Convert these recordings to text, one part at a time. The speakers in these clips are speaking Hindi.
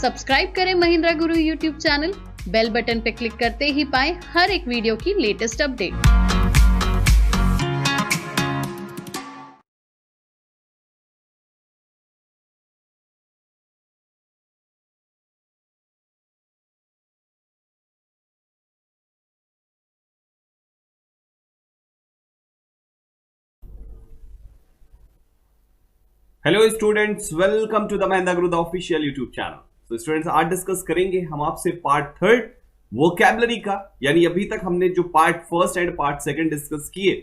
सब्सक्राइब करें Mahindra Guru YouTube channel, bell button पर क्लिक करते ही पाएं हर एक वीडियो की latest update. Hello students, welcome to the Mahindra Guru the official YouTube channel. तो स्टूडेंट्स, आज डिस्कस करेंगे हम आपसे पार्ट थर्ड वोकैबुलरी का। यानी अभी तक हमने जो part first and part second discuss किए,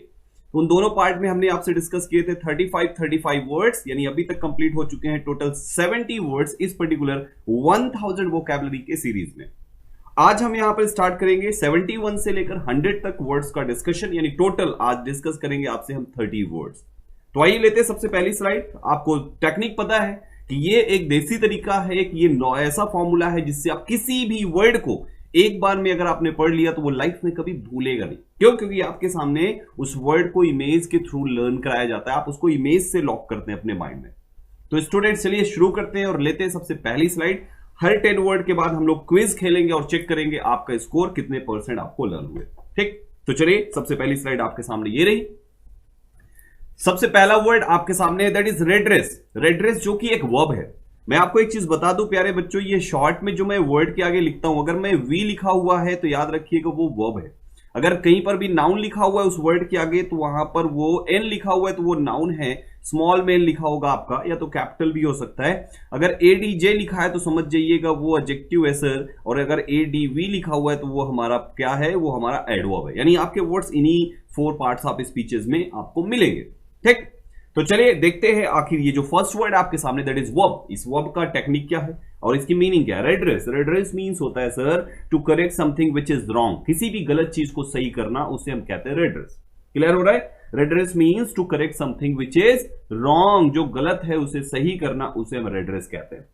तो उन दोनों पार्ट में हमने आपसे डिस्कस किए थे 35 वर्ड्स। यानी अभी तक कंप्लीट हो चुके हैं टोटल 70 वर्ड्स इस पर्टिकुलर 1000 वोकैबुलरी के सीरीज में। आज हम यहां पर स्टार्ट करेंगे 71 से लेकर 100 तक वर्ड्स का डिस्कशन। यानी टोटल आज डिस्कस करेंगे आपसे हम 30 वर्ड्स। तो आइए लेते हैं सबसे पहली स्लाइड। आपको टेक्निक पता है कि ये एक देसी तरीका है, कि ये ऐसा फॉर्मूला है जिससे आप किसी भी वर्ड को एक बार में अगर आपने पढ़ लिया तो वो लाइफ में कभी भूलेगा नहीं। क्यों? क्योंकि आपके सामने उस वर्ड को इमेज के थ्रू लर्न कराया जाता है, आप उसको इमेज से लॉक करते हैं अपने माइंड में। तो स्टूडेंट चलिए शुरू करते हैं और लेते हैं सबसे पहली स्लाइड। हर 10 वर्ड के बाद हम लोग क्विज खेलेंगे और चेक करेंगे आपका स्कोर कितने % आपको लर्न हुए। ठीक, तो चलिए सबसे पहली स्लाइड आपके सामने ये रही। सबसे पहला वर्ड आपके सामने है, दैट इज रेडरेस। रेडरेस जो कि एक वर्ब है। मैं आपको एक चीज बता दूं प्यारे बच्चों, ये शॉर्ट में जो मैं वर्ड के आगे लिखता हूं, अगर मैं वी लिखा हुआ है तो याद रखिएगा वो वर्ब है। अगर कहीं पर भी नाउन लिखा हुआ है उस वर्ड के आगे तो वहां पर वो एन लिखा हुआ है तो वो नाउन है। स्मॉल में एन लिखा होगा आपका, या तो कैपिटल भी हो सकता है। अगर एडीजे लिखा है तो समझ जाइएगा वो एडजेक्टिव है सर, और अगर एडीवी लिखा हुआ है तो वो हमारा क्या है, वो हमारा एडवर्ब है। यानी आपके वर्ड्स इन्हीं 4 पार्ट्स ऑफ स्पीचेस में आपको मिलेंगे। ठीक, तो चलिए देखते हैं आखिर ये जो फर्स्ट वर्ड आपके सामने दैट इज वर्ब, इस वर्ब का टेक्निक क्या है और इसकी मीनिंग क्या है। रेडरेस, रेडरेस मींस होता है sir to correct something which is wrong. किसी भी गलत चीज को सही करना उसे हम कहते हैं रेडरेस। क्लियर हो रहा है? Redress means to correct something which is wrong, जो गलत है उसे सही करना उसे हम रेडरेस कहते हैं।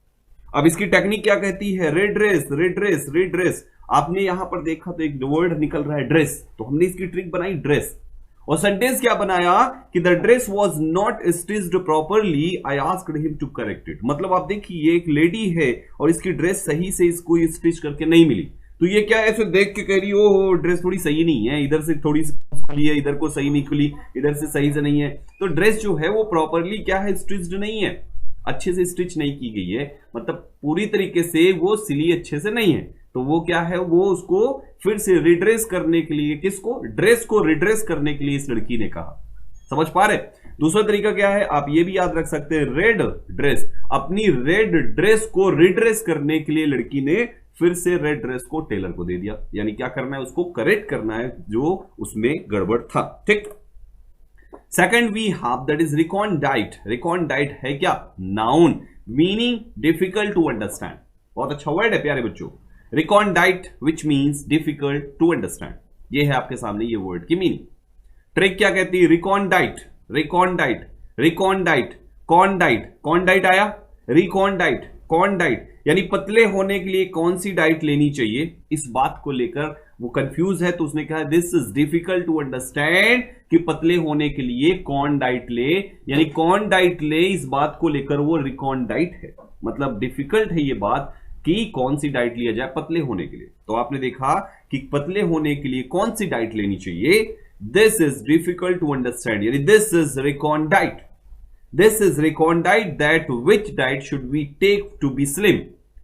अब इसकी टेक्निक क्या कहती है? रेडरेस, रेडरेस, रेडरेस। आपने यहां पर देखा तो एक वर्ड निकल रहा है ड्रेस, तो हमने इसकी ट्रिक बनाई ड्रेस, और सेंटेंस क्या बनाया कि the dress was not stitched properly, I asked him to correct it. मतलब आप देखिए एक लेडी है और इसकी ड्रेस सही से इसको स्टिच करके नहीं मिली, तो ये क्या है, ऐसे देख के कह रही ओ ड्रेस थोड़ी सही नहीं है, इधर से थोड़ी सी खुली है, इधर को सही नहीं खुली, इधर से सही से नहीं है। तो ड्रेस जो है वो प्रॉपरली क्या है, स्टिच्ड नहीं है, अच्छे से स्टिच नहीं की गई है, मतलब पूरी तरीके से वो सिली अच्छे से नहीं है। तो वो क्या है, वो उसको फिर से रिड्रेस करने के लिए, किसको, ड्रेस को रिड्रेस करने के लिए इस लड़की ने कहा। समझ पा रहे? दूसरा तरीका क्या है, आप ये भी याद रख सकते हैं, रेड ड्रेस। अपनी रेड ड्रेस को रिड्रेस करने के लिए लड़की ने फिर से रेड ड्रेस को टेलर को दे दिया। यानी क्या करना है, उसको करेक्ट करना है जो उसमें गड़बड़ था। ठीक, second we have that is recondite. Recondite है क्या, noun, meaning difficult to understand. बहुत अच्छा वर्ड है प्यारे बच्चों, recondite which means difficult to understand. ये है आपके सामने ये वर्ड की मीनिंग। ट्रिक क्या कहती है, रिकॉन्डाइट, रिकॉन्डाइट, रिकॉन्डाइट, कॉन्डाइट, कॉन्डाइट आया, रिकॉन्डाइट, कॉन्डाइट, यानी पतले होने के लिए कौन सी डाइट लेनी चाहिए, इस बात को लेकर वो कंफ्यूज है तो उसने कहा this is difficult to understand, कि पतले होने के लिए कौन डाइट ले, यानी कौन डाइट ले, इस बात को लेकर वो रिकॉन्डाइट है। मतलब डिफिकल्ट है ये बात कि कौन सी डाइट लिया जाए पतले होने के लिए। तो आपने देखा कि पतले होने के लिए कौन सी डाइट लेनी चाहिए, this is difficult to understand, यानी this is recondite, this is recondite that which diet should we take to be slim.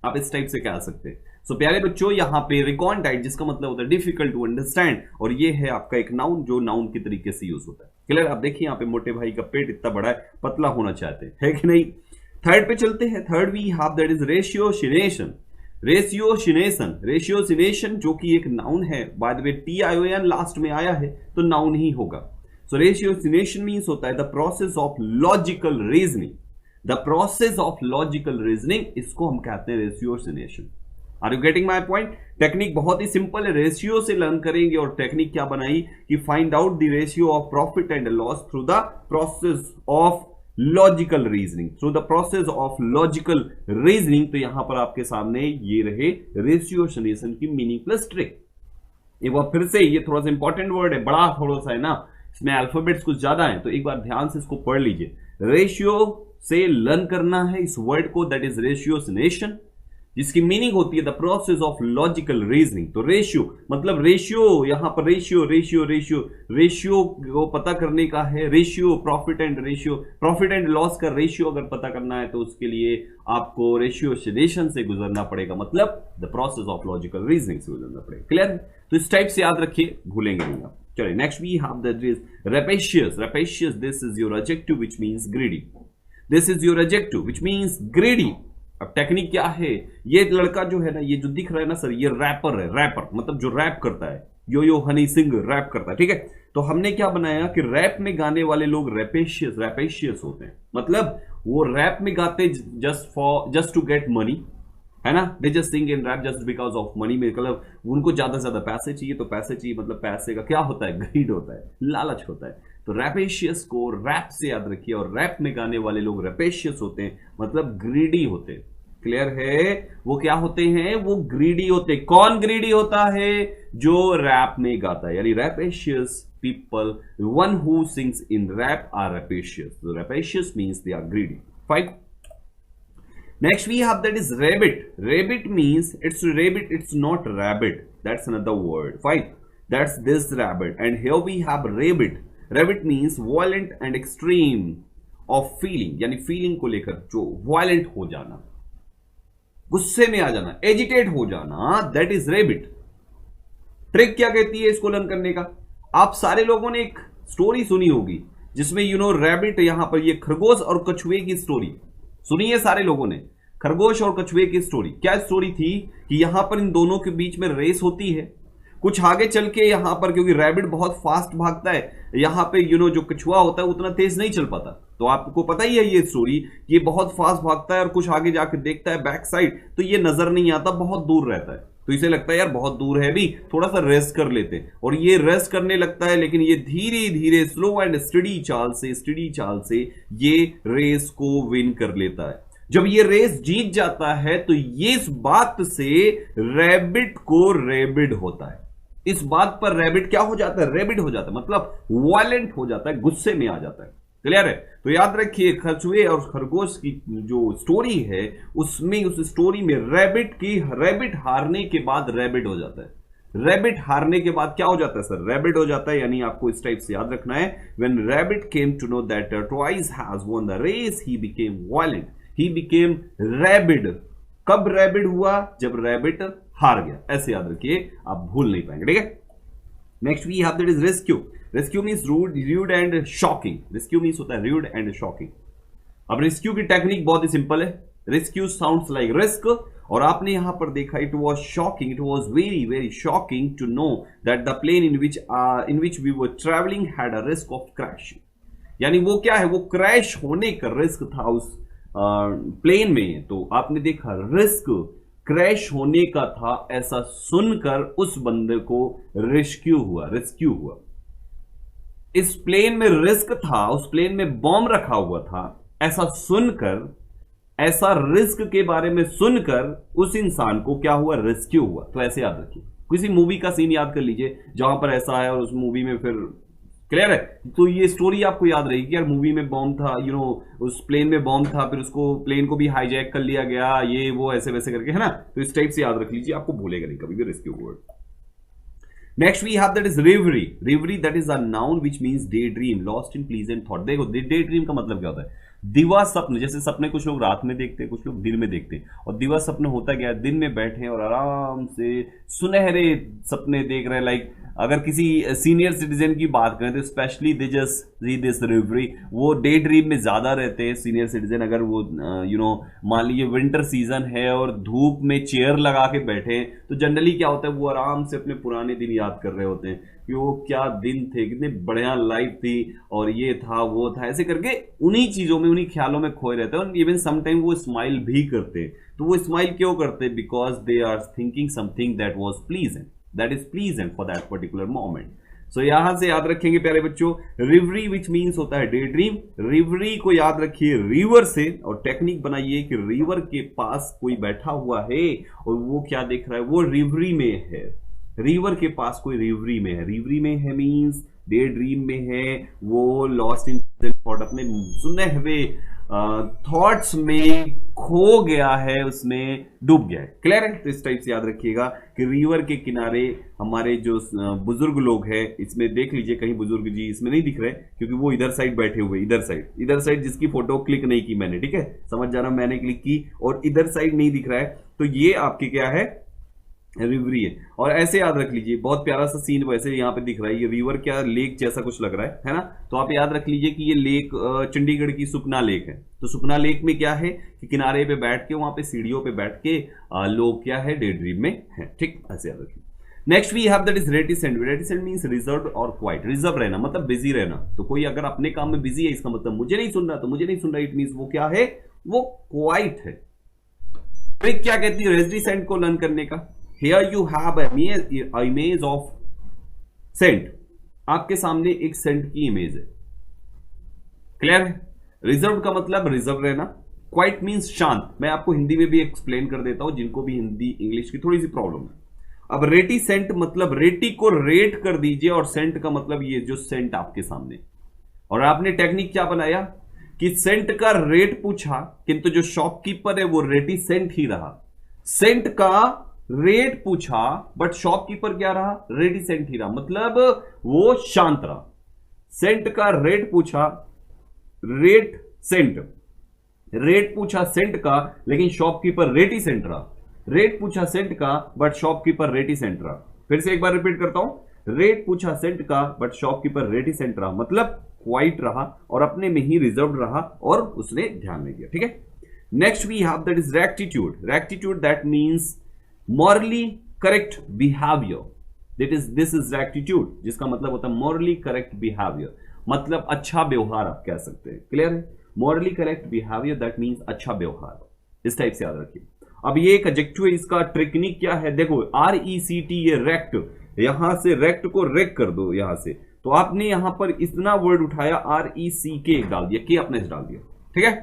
आप इस टाइप से कह सकते हैं। सो प्यारे बच्चों, यहां पे रिकॉन्डाइट जिसका मतलब होता है डिफिकल्ट टू अंडरस्टैंड, और ये है आपका एक नाउन जो नाउन के तरीके से यूज होता है। क्लियर? आप देखिए यहां पे मोटे भाई का पेट इतना बड़ा है, पतला होना चाहते हैं, है कि नहीं। थर्ड पे चलते हैं। Third we have that is ratiocination. Ratiocination, ratiocination जो कि एक नाउन है, by the way TION last में आया है तो नाउन ही होगा। सो रेशियोसिनेशन मींस होता है the process of logical reasoning, the process of logical reasoning, इसको हम कहते हैं ratiocination. Are you getting my point? Technique बहुत ही सिंपल है, रेशियो से लर्न करेंगे। और टेक्निक क्या बनाई कि find out the ratio of profit and loss through the process of logical reasoning, through the process of logical reasoning. तो यहां पर आपके सामने ये रहे रेशियोसिनेशन की मीनिंग प्लस ट्रिक। एक बार फिर से, ये थोड़ा सा इंपॉर्टेंट वर्ड है, बड़ा थोड़ा सा है ना, इसमें अल्फाबेट्स कुछ ज्यादा है, तो एक बार ध्यान से इसको पढ़ लीजिए। रेशियो से लर्न करना है इस वर्ड को, दैट इज रेशियोसिनेशन। जिसकी मीनिंग होती है the process of logical reasoning. तो रेशियो मतलब रेशियो, यहां पर रेशियो रेशियो रेशियो रेशियो को पता करने का है। रेशियो प्रॉफिट एंड लॉस का रेशियो अगर पता करना है तो उसके लिए आपको रेशियोशन से गुजरना पड़ेगा, मतलब the process of logical reasoning से गुजरना पड़ेगा। क्लियर? तो इस टाइप से याद रखिए, भूलेंगे नहीं आप। चलिए next we have that is rapacious, this is your adjective which means greedy. This is your adjective which means greedy. अब टेक्निक क्या है, ये लड़का जो है ना, ये जो दिख रहा है ना सर, ये रैपर है। रैपर मतलब जो रैप करता है, यो हनी सिंह रैप करता है, ठीक है। तो हमने क्या बनाया कि रैप में गाने वाले लोग रैपेशियस होते हैं, मतलब वो रैप में गाते जस्ट टू गेट मनी, है ना। They just sing in rap just because of money, मतलब उनको ज्यादा से ज्यादा पैसे चाहिए, तो पैसे चाहिए मतलब पैसे का क्या होता है, ग्रीड होता है, लालच होता है। तो रैपेशियस को रैप से याद रखिए, और रैप में गाने वाले लोग रैपेशियस होते हैं, मतलब ग्रीडी होते हैं। क्लियर है? वो क्या होते हैं, वो ग्रीडी होते हैं। कौन ग्रीडी होता है? जो रैप में गाता है, यानी रैपेशियस people, one who sings in rap are rapacious. So rapacious means they are greedy. Fine. Next we have that is rabbit. Rabbit means it's rabbit, it's not rabbit. That's another word. Fine. That's this rabbit. And here we have rabbit. Rabbit means violent and extreme of feeling. यानी feeling को लेकर जो violent हो जाना, गुस्से में आ जाना, एजिटेट हो जाना, that is rabbit. ट्रिक क्या कहती है इसको लर्न करने का? आप सारे लोगों ने एक स्टोरी सुनी होगी जिसमें रैबिट, यहां पर ये खरगोश और कछुए की स्टोरी सुनी है सारे लोगों ने। खरगोश और कछुए की स्टोरी, क्या स्टोरी थी कि यहां पर इन दोनों के बीच में रेस होती है। कुछ आगे चल के यहां पर, क्योंकि रैबिट बहुत फास्ट भागता है, यहां पे जो कछुआ होता है उतना तेज नहीं चल पाता। तो आपको पता ही है ये स्टोरी, ये बहुत फास्ट भागता है और कुछ आगे जाके देखता है बैक साइड, तो ये नजर नहीं आता, बहुत दूर रहता है। तो इसे लगता है यार बहुत दूर है, भी थोड़ा सा रेस्ट कर लेते हैं, और ये रेस्ट करने लगता है, लेकिन ये धीरे धीरे स्लो एंड स्टडी चाल से ये रेस को विन कर लेता है। जब ये रेस जीत जाता है तो ये इस बात से रैबिट को रेबिड होता है। इस बात पर रैबिट क्या हो जाता है, रेबिड हो जाता है, मतलब वायलेंट हो जाता है, गुस्से में आ जाता है। क्लियर है? तो याद रखिए, कछुए और खरगोश की जो स्टोरी है उसमें, उस स्टोरी में रैबिट हारने के बाद रैबिट हो जाता है। रैबिट हारने के बाद क्या हो जाता है सर, रैबिट हो जाता है। यानी आपको इस टाइप से याद रखना है, when rabbit came to know that tortoise has won the race he became violent, he became rabid. कब रैबिड हुआ? जब रैबिट हार गया। ऐसे याद रखिए, आप भूल नहीं पाएंगे, ठीक है। Next we have that is risque. Risque means rude and shocking. Risque means होता है रूड एंड शॉकिंग। अब रेस्क्यू की टेक्निक बहुत ही सिंपल है। रेस्क्यू साउंड्स लाइक रिस्क, और आपने यहां पर देखा it was shocking, it was very very shocking to know that the plane in which we were travelling had a risk of crash. यानी वो क्या है, वो क्रैश होने का रिस्क था उस प्लेन में। तो आपने देखा रिस्क क्रैश होने का था, ऐसा सुनकर उस बंदे को रेस्क्यू हुआ। इस प्लेन में रिस्क था, उस प्लेन में बॉम्ब रखा हुआ था, ऐसा सुनकर, ऐसा रिस्क के बारे में सुनकर उस इंसान को क्या हुआ, रेस्क्यू हुआ। तो ऐसे याद रखिए, किसी मूवी का सीन याद कर लीजिए जहां पर ऐसा है और उस मूवी में फिर क्लियर है, तो ये स्टोरी आपको याद रहेगी कि यार मूवी में बॉम्ब था, उस प्लेन में बॉम्ब था, फिर उसको प्लेन को भी हाईजैक कर लिया गया, ये वो ऐसे वैसे करके, है ना। तो इस टाइप से याद रख लीजिए, आपको भूलेगा नहीं कभी भी rescue word. Next we have that is reverie. Reverie that is a noun which means daydream, lost in pleasant thought. देखो डे ड्रीम का मतलब क्या होता है, दिवा सपने। जैसे सपने कुछ लोग रात में देखते हैं, कुछ लोग दिन में देखते हैं, और दिवा सपने होता क्या है, दिन में बैठे हैं और आराम से सुनहरे सपने देख रहे हैं। लाइक अगर किसी सीनियर सिटीजन की बात करें तो specially they just read this reverie, वो डे ड्रीम में ज्यादा रहते हैं सीनियर सिटीजन। अगर वो मान लीजिए विंटर सीजन है और धूप में चेयर लगा के बैठे हैं, तो जनरली क्या होता है, वो आराम से अपने पुराने दिन याद कर रहे होते हैं कि वो क्या दिन थे, कितनी बढ़िया लाइफ थी, और ये था वो था, ऐसे करके उन्हीं चीजों में, उन्हीं ख्यालों में खोए रहते हैं। और इवन समटाइम वो स्माइल भी करते हैं। तो वो स्माइल क्यों करते हैं, because they are thinking something that was pleasant, that is pleasant for that particular moment. So यहां से याद रखेंगे प्यारे बच्चों, रिवरी विच मीन्स होता है डे ड्रीम। रिवरी को याद रखिए रिवर से, और टेक्निक बनाइए कि रिवर के पास कोई बैठा हुआ है और वो क्या देख रहा है, वो रिवरी में है। रिवर के पास कोई रिवरी में है, रिवरी में है मीन्स डे ड्रीम में है, वो लॉस्ट इन थॉट, अपने सुनहरे थॉट्स में खो गया है, उसमें डूब गया है। क्लियर है? तो इस टाइप से याद रखिएगा कि रिवर के किनारे हमारे जो बुजुर्ग लोग हैं, इसमें देख लीजिए कहीं बुजुर्ग जी इसमें नहीं दिख रहे क्योंकि वो इधर साइड बैठे हुए, इधर साइड जिसकी फोटो क्लिक नहीं की मैंने, ठीक है, समझ जाना, मैंने क्लिक की और इधर साइड नहीं दिख रहा है, तो ये आपके क्या है, रिवरी है। और ऐसे याद रख लीजिए, बहुत प्यारा सा सीन वैसे यहाँ पे दिख रहा है, ये रिवर क्या लेक जैसा कुछ लग रहा है ना। तो आप याद रख लीजिए कि ये लेक चंडीगढ़ की सुखना लेक है। तो सुखना लेक में क्या है कि किनारे पे बैठ के, वहां पे सीढ़ियों पे बैठ के लोग क्या है, डे ड्रीम में है। ठीक, ऐसे याद रखिए। Next we have that is reticent. Reticent means reserve और क्वाइट। रिजर्व रहना मतलब बिजी रहना। तो कोई अगर अपने काम में बिजी है, इसका मतलब मुझे नहीं सुन रहा, तो मुझे नहीं सुन रहा, इट मींस वो क्या है, वो क्वाइट है। ट्रिक क्या कहती है रेटिसेंट को लर्न करने का? Here you have a image of scent. आपके सामने एक सेंट की इमेज है। क्लियर है? रिजर्व का मतलब रिजर्व रहना। क्वाइट मींस शांत। मैं आपको हिंदी में भी एक्सप्लेन कर देता हूं जिनको भी हिंदी इंग्लिश की थोड़ी सी प्रॉब्लम है। अब रेटी सेंट मतलब रेटी को रेट कर दीजिए, और सेंट का मतलब ये जो सेंट आपके सामने। और आपने टेक्निक क्या बनाया कि सेंट का रेट पूछा, किंतु जो शॉपकीपर है वो रेटी सेंट ही रहा। सेंट का रेट पूछा बट शॉपकीपर क्या रहा, रेटिसेंट ही रहा, मतलब वो शांत रहा। सेंट का रेट पूछा, रेट पूछा सेंट का, लेकिन शॉपकीपर रेटिसेंट रहा। रेट पूछा सेंट का बट शॉपकीपर रेटिसेंट रहा। फिर से एक बार रिपीट करता हूं, रेट पूछा सेंट का बट शॉपकीपर रेटिसेंट रहा, मतलब क्वाइट रहा और अपने में ही रिजर्व रहा और उसने ध्यान नहीं दिया। ठीक है, next we have that is rectitude. Rectitude that means morally correct behavior, this is rectitude, जिसका मतलब होता है morally correct behavior, मतलब अच्छा व्यवहार आप कह सकते हैं। क्लियर है? morally correct behavior that means अच्छा व्यवहार, इस टाइप से याद रखिए। अब ये एक एडजेक्टिव है, इसका टेक्निक क्या है, देखो RECT, ये रेक्ट, यहां से रेक्ट को रेक कर दो यहां से, तो आपने यहां पर इतना वर्ड उठाया RECK डाल दिया, के अपने से डाल दिया। ठीक है,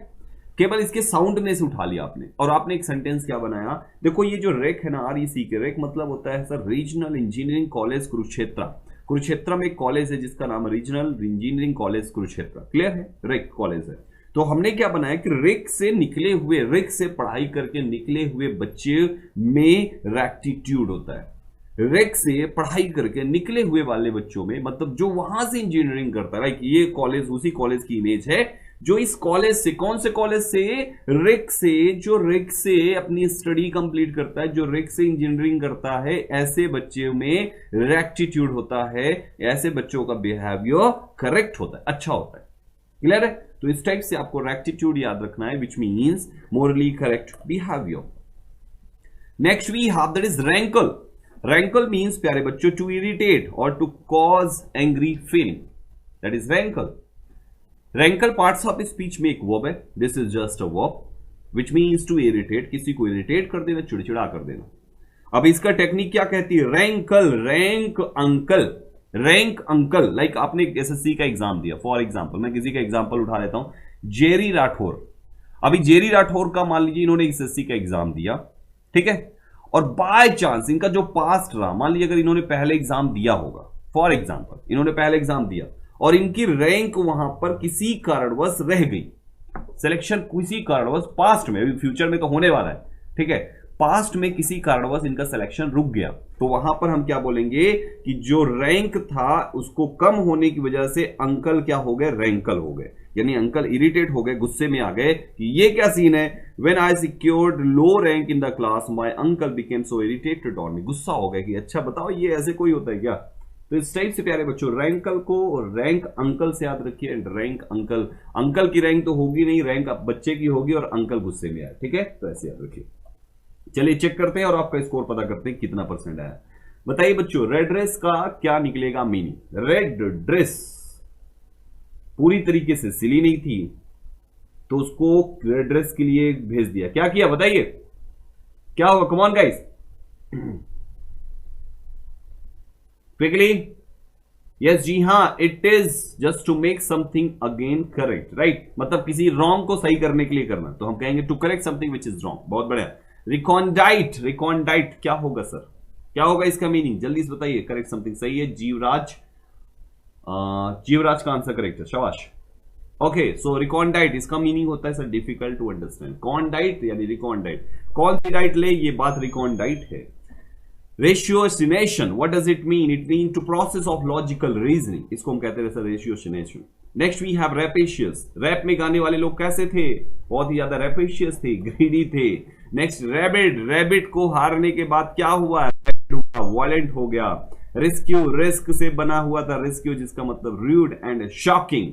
केवल इसके साउंड में से उठा लिया आपने, और आपने एक सेंटेंस क्या बनाया, देखो ये जो रेक है ना, RECK, रेक मतलब होता है sir regional engineering college Kurukshetra. Kurukshetra में एक कॉलेज है जिसका नाम regional engineering college Kurukshetra. Clear है? रेक कॉलेज है। तो हमने क्या बनाया कि रेक से निकले हुए, रेक से पढ़ाई करके निकले हुए बच्चे में रेक्टिट्यूड होता है। रेक से पढ़ाई करके निकले हुए वाले बच्चों में, मतलब जो वहां से इंजीनियरिंग करता है, लाइक ये कॉलेज उसी कॉलेज की इमेज है जो इस कॉलेज से, कौन से कॉलेज से, रेक से, जो रेक से अपनी स्टडी कंप्लीट करता है, जो रेक से इंजीनियरिंग करता है, ऐसे बच्चे में रेक्टिट्यूड होता है, ऐसे बच्चों का बिहेवियर करेक्ट होता है, अच्छा होता है। क्लियर है? तो इस टाइप से आपको रेक्टिट्यूड याद रखना है, which means morally correct behaviour. Next we have that is rankle. Rankle means प्यारे बच्चों टू इरिटेट और to cause angry feeling, that is rankle. Rankle parts of speech में एक वर्ब है, this is just a verb which means to irritate, किसी को इरिटेट कर देना, चिड़चिड़ा कर देना। अब इसका टेक्निक क्या कहती है, rankle, rank uncle, rank uncle. Like आपने एसएससी का एग्जाम दिया, फॉर एग्जाम्पल मैं किसी का एग्जाम्पल उठा लेता हूं, जेरी राठौर। अभी जेरी राठौर का मान लीजिए इन्होंने एसएससी का एग्जाम दिया, ठीक है, और बाय चांस इनका जो पास्ट रहा, मान लीजिए अगर इन्होंने पहले एग्जाम दिया होगा, फॉर एग्जाम्पल इन्होंने पहले एग्जाम दिया और इनकी रैंक वहां पर किसी कारणवश रह गई, सिलेक्शन किसी कारणवश, पास्ट में, अभी फ्यूचर में तो होने वाला है, ठीक है, पास्ट में किसी कारणवश इनका सिलेक्शन रुक गया, तो वहां पर हम क्या बोलेंगे कि जो रैंक था उसको कम होने की वजह से अंकल क्या हो गए, रैंकल हो गए, यानी अंकल इरिटेट हो गए, गुस्से में आ गए कि ये क्या सीन है, when I secured low rank in the class my uncle became so irritated on me, गुस्सा हो गया कि अच्छा बताओ ये ऐसे कोई होता है क्या। तो इस टाइप से प्यारे बच्चों रैंकल को रैंक अंकल से याद रखिए, एंड रैंक अंकल, अंकल की रैंक तो होगी नहीं, रैंक बच्चे की होगी और अंकल गुस्से में आए, ठीक है, तो ऐसे याद रखिए। चलिए चेक करते हैं और आपका स्कोर पता करते हैं कितना परसेंट आया। बताइए बच्चों रेड ड्रेस का क्या निकलेगा मीनिंग। रेड ड्रेस पूरी तरीके से सिली नहीं थी तो उसको रेड ड्रेस के लिए भेज दिया, क्या किया बताइए, क्या होगा, come on guys quickly. Yes जी हाँ, it is just to make something again correct, right, मतलब किसी रॉन्ग को सही करने के लिए करना, तो हम कहेंगे to correct something which is wrong. बहुत बढ़िया। रिकॉन्डाइट, रिकॉन्डाइट क्या होगा सर, क्या होगा इसका मीनिंग, जल्दी से बताइए। करेक्ट समथिंग सही है, जीवराज, जीवराज का आंसर करेक्ट है, शाबाश। ओके, सो रिकॉन्डाइट, इसका मीनिंग होता है सर डिफिकल्ट टू अंडरस्टैंड। कॉन्डाइट यानी रिकॉन्डाइट, कौन सी डाइट ले, ये बात रिकॉन्डाइट है। Ratiocination, what does it mean? It mean to process of logical reasoning, इसको हम कहते हैं sir ratiocination. Next we have rapacious, rap में गाने वाले लोग कैसे थे? बहुत ही ज्यादा रैपेशियस थे, ग्रीडी थे। नेक्स्ट रैबिट, रैबिट को हारने के बाद क्या हुआ? वायलेंट हो गया। रेस्क्यू, रिस्क से बना हुआ था रेस्क्यू, जिसका मतलब rude and shocking.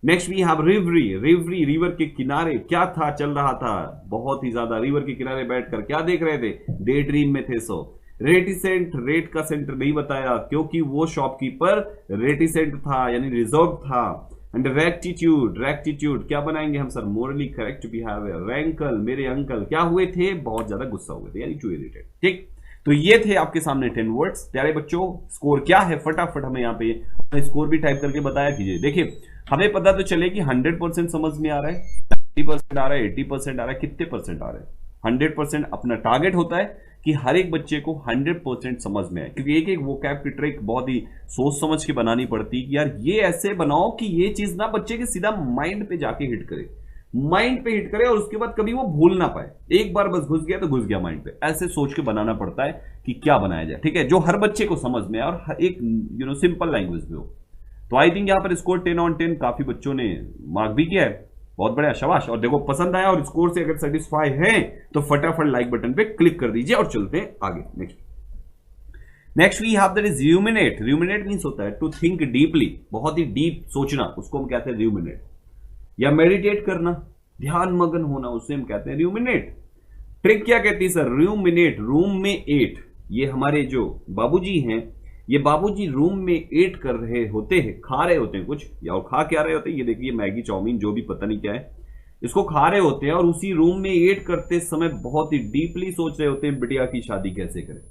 Next we have reverie, reverie river के किनारे क्या था, चल रहा था बहुत ही ज्यादा, रिवर के किनारे बैठकर क्या देख रहे थे? डे ड्रीम में थे। सो रेटिसेंट, रेट का सेंटर नहीं बताया क्योंकि वो शॉपकीपर रेटिसेंट था यानी रिजर्व था। एंड रेक्टिट्यूड, रेक्टिट्यूड क्या बनाएंगे हम sir? Morally correct behaviour. Rankle, मेरे अंकल क्या हुए थे? बहुत ज्यादा गुस्सा हुए थे यानी टू इरिटेट। ठीक, तो ये थे आपके सामने 10 वर्ड्स। प्यारे बच्चों, स्कोर क्या है फटाफट हमें यहाँ पे स्कोर भी टाइप करके बताया कीजिए। देखिए, हमें पता तो चले कि 100% समझ में आ रहा है, 90% आ रहा है, 80% आ रहा है, कितने परसेंट आ रहा है? 100% अपना टारगेट होता है कि हर एक बच्चे को 100% समझ में आए, क्योंकि एक एक वोकैब की ट्रिक बहुत ही सोच समझ के बनानी पड़ती है कि यार ये ऐसे बनाओ कि ये चीज ना बच्चे के सीधा माइंड पे जाके हिट करे, माइंड पे हिट करे और उसके बाद कभी वो भूल ना पाए। एक बार बस घुस गया तो घुस गया माइंड पे, ऐसे सोच के बनाना पड़ता है कि क्या बनाया जाए। ठीक है, जो हर बच्चे को समझ में आए और एक सिंपल लैंग्वेज में हो। तो आई थिंक यहाँ पर स्कोर 10 on 10 काफी बच्चों ने मार्क भी किया है, बहुत बढ़िया, शाबाश। और देखो पसंद आया और स्कोर से अगर सेटिस्फाई है तो फटाफट लाइक बटन पे क्लिक कर दीजिए और चलते हैं आगे। Next we have that is ruminate. Ruminate means होता है टू थिंक डीपली, बहुत ही डीप सोचना, उसको हम कहते हैं रूमिनेट। या मेडिटेट करना, ध्यान मगन होना, उसे हम कहते हैं रूमिनेट। ट्रिक क्या कहती है सर? रूमिनेट, रूम में एट। ये हमारे जो बाबूजी हैं, ये बाबूजी रूम में एट कर रहे होते हैं, खा रहे होते हैं कुछ, या और खा क्या रहे होते हैं? ये देखिए मैगी, चाउमीन, जो भी पता नहीं क्या है, इसको खा रहे होते हैं और उसी रूम में एट करते समय बहुत ही डीपली सोच रहे होते हैं बिटिया की शादी कैसे करें।